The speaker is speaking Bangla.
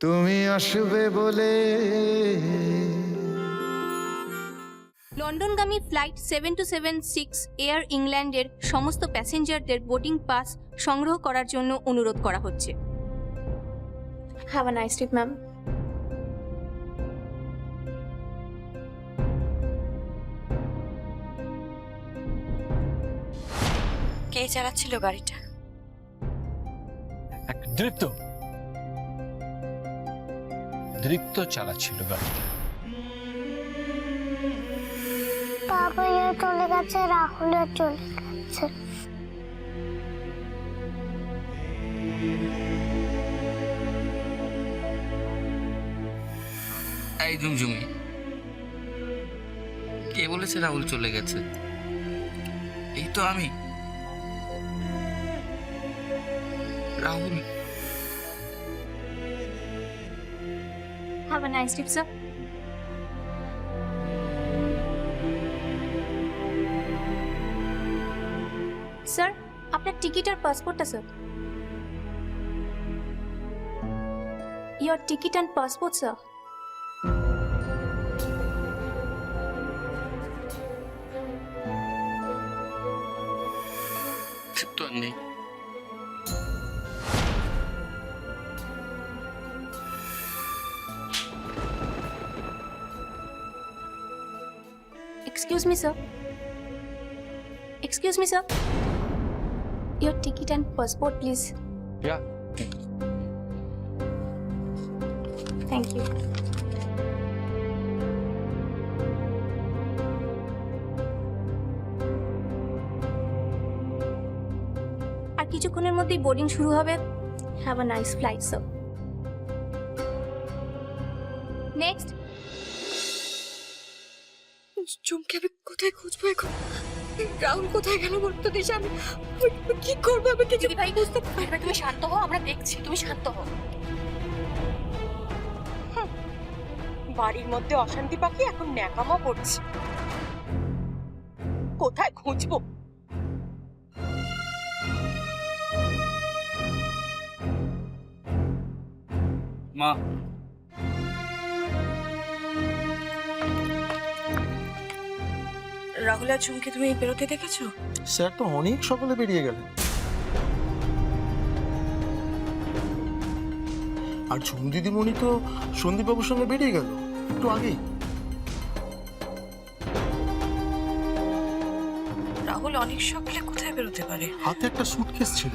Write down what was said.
তুমি আসবে বলে। লন্ডনগামী ফ্লাইট 7276 এয়ার ইংল্যান্ডের সমস্ত প্যাসেঞ্জারদের বোর্ডিং পাস সংগ্রহ করার জন্য অনুরোধ করা হচ্ছে। Have a nice trip ma'am. কে চালাচ্ছিল গাড়িটা? এক দৃপ্ত চালাচ্ছিল গাড়িটা। বাবাইও চলে গেছে, রাহুলও চলে গেছে। এই ঝুমঝুমি, কে বলেছে রাহুল চলে গেছে? এই তো আমি, Rahul. Have a nice trip sir. Sir, আপনার টিকিট আর পাসপোর্টটা sir. Your ticket and passport sir. তো আর নেই। Excuse me, sir. Excuse me, sir. Your ticket and passport, please. Yeah. Thank you. আর কিছুক্ষণের মধ্যেই বোর্ডিং শুরু হবে। Have a nice flight, sir. Next. চুমকে আমি কোথায় খুঁজবো এখন? রাহুল কোথায় গেল বলতো দিশা? আমি কি করবো? আমি কিছু ভাই বুঝতে পারবে। তুমি শান্ত হও, আমরা দেখছি। তুমি শান্ত হও। বাড়ির মধ্যে অশান্তি পাখি এখন ন্যাকামো করছে। কোথায় খুঁজবো? মা, রাহুল আর চুমকে তুমি বেরোতে দেখেছো? স্যার তো অনেক সকালে বেরিয়ে গেলেন। আর ঝুম দিদিমণি তো সন্দীপবাবুর সঙ্গে বেরিয়ে গেল একটু আগেই। রাহুল অনেক সকালে কোথায় বেরোতে পারে? হাতে একটা সুটকেস ছিল।